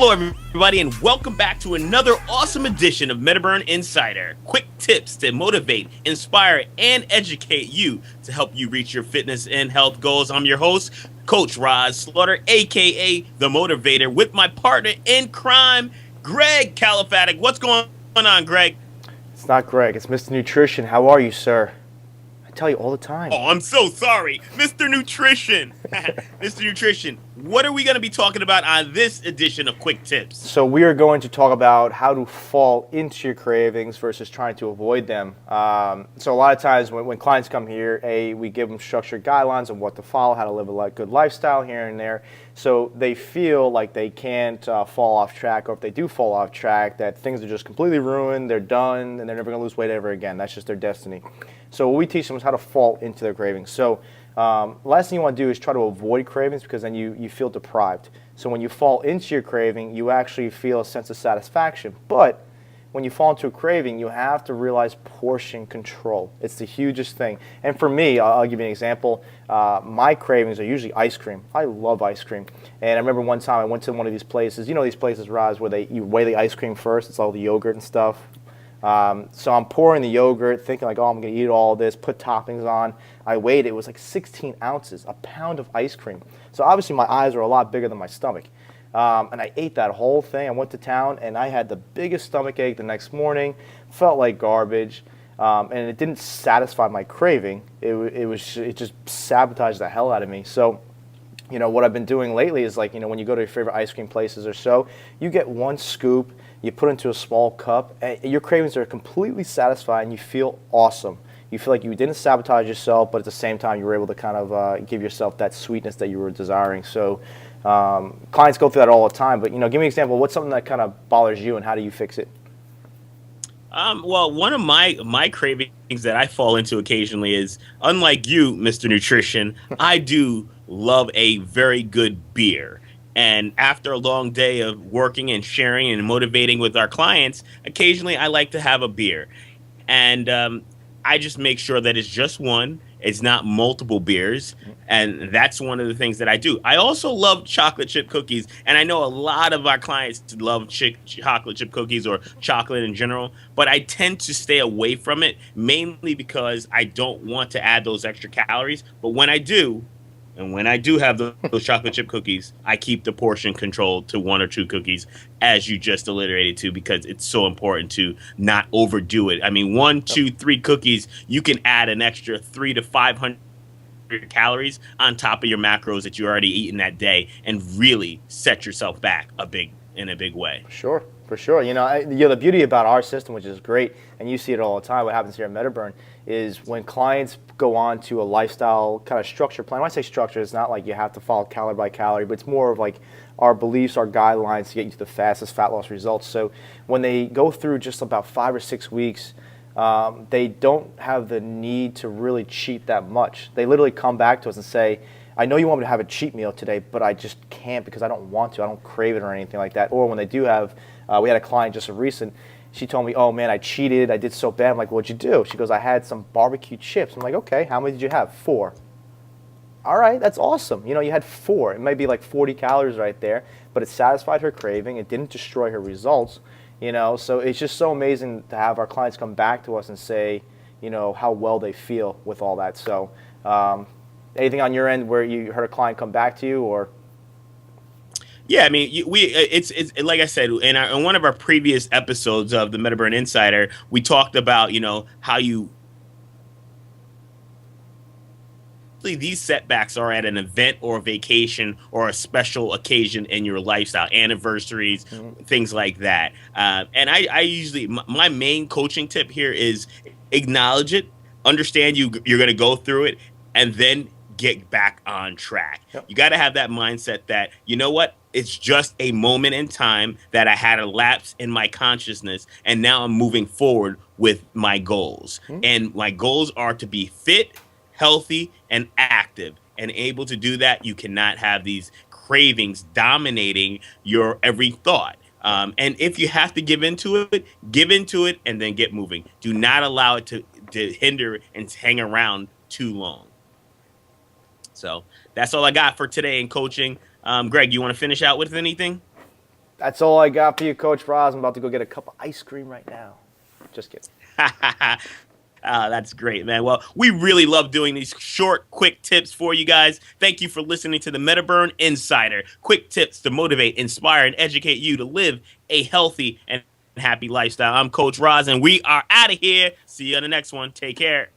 Hello, everybody, and welcome back to another awesome edition of MetaBurn Insider. Quick tips to motivate, inspire, and educate you to help you reach your fitness and health goals. I'm your host, Coach Rahz Slaughter, aka The Motivator, with my partner in crime, Greg Califatic. What's going on, Greg? It's not Greg. It's Mr. Nutrition. How are you, sir? I tell you all the time. Oh, I'm so sorry. Mr. Nutrition. Mr. Nutrition, what are we going to be talking about on this edition of Quick Tips? So we are going to talk about how to fall into your cravings versus trying to avoid them. So a lot of times when clients come here, we give them structured guidelines of what to follow, how to live a good lifestyle here and there. So they feel like they can't fall off track, or if they do fall off track, that things are just completely ruined, they're done, and they're never going to lose weight ever again. That's just their destiny. So what we teach them is how to fall into their cravings. So last thing you want to do is try to avoid cravings, because then you feel deprived. So when you fall into your craving, you actually feel a sense of satisfaction. But when you fall into a craving, you have to realize portion control. It's the hugest thing. And for me, I'll give you an example. My cravings are usually ice cream. I love ice cream. And I remember one time I went to one of these places. You know these places, Roz, where you weigh the ice cream first. It's all the yogurt and stuff. So I'm pouring the yogurt, thinking like, oh, I'm going to eat all this, put toppings on. I weighed it. It was like 16 ounces, a pound of ice cream. So obviously my eyes are a lot bigger than my stomach. And I ate that whole thing. I went to town, and I had the biggest stomach ache the next morning. Felt like garbage, and it didn't satisfy my craving. It just sabotaged the hell out of me. So, what I've been doing lately is like, when you go to your favorite ice cream places or so, you get one scoop, you put it into a small cup, and your cravings are completely satisfied, and you feel awesome. You feel like you didn't sabotage yourself, but at the same time, you were able to kind of give yourself that sweetness that you were desiring. So clients go through that all the time, but give me an example. What's something that kind of bothers you, and how do you fix it? Well, one of my cravings that I fall into occasionally is, unlike you, Mr. Nutrition, I do love a very good beer. And after a long day of working and sharing and motivating with our clients, occasionally I like to have a beer. And I just make sure that it's just one. It's not multiple beers. And that's one of the things that I do. I also love chocolate chip cookies. And I know a lot of our clients love chocolate chip cookies or chocolate in general. But I tend to stay away from it, mainly because I don't want to add those extra calories. But when I do, and when I do have those chocolate chip cookies, I keep the portion control to one or two cookies, as you just alliterated to, because it's so important to not overdo it. I mean, 1, 2, 3 cookies, you can add an extra 300 to 500 calories on top of your macros that you already eaten that day, and really set yourself back in a big way. Sure, for sure. The beauty about our system, which is great, and you see it all the time, what happens here at MetaBurn, is when clients go on to a lifestyle kind of structure plan. When I say structure, it's not like you have to follow calorie by calorie, but it's more of like our beliefs, our guidelines to get you to the fastest fat loss results. So when they go through just about 5 or 6 weeks, they don't have the need to really cheat that much. They literally come back to us and say, I know you want me to have a cheat meal today, but I just can't because I don't want to. I don't crave it or anything like that. Or when they do have, we had a client just recent, she told me, oh man, I cheated. I did so bad. I'm like, what'd you do? She goes, I had some barbecue chips. I'm like, okay, how many did you have? 4. All right, that's awesome. You had 4. It might be like 40 calories right there, but it satisfied her craving. It didn't destroy her results. So it's just so amazing to have our clients come back to us and say, how well they feel with all that. So anything on your end where you heard a client come back to you, or? Yeah, I mean, it's like I said in one of our previous episodes of the MetaBurn Insider, we talked about how these setbacks are at an event or a vacation or a special occasion in your lifestyle, anniversaries, things like that. And I usually, my main coaching tip here is acknowledge it, understand you're going to go through it, and then get back on track. Yep. You got to have that mindset that, what? It's just a moment in time that I had a lapse in my consciousness, and now I'm moving forward with my goals. And my goals are to be fit, healthy, and active. And able to do that, you cannot have these cravings dominating your every thought. And if you have to give into it and then get moving. Do not allow it to hinder and hang around too long. So that's all I got for today in coaching. Greg, you want to finish out with anything? That's all I got for you, Coach Rahz. I'm about to go get a cup of ice cream right now. Just kidding. That's great, man. Well, we really love doing these short, quick tips for you guys. Thank you for listening to the Metaburn Insider. Quick tips to motivate, inspire, and educate you to live a healthy and happy lifestyle. I'm Coach Rahz, and we are out of here. See you on the next one. Take care.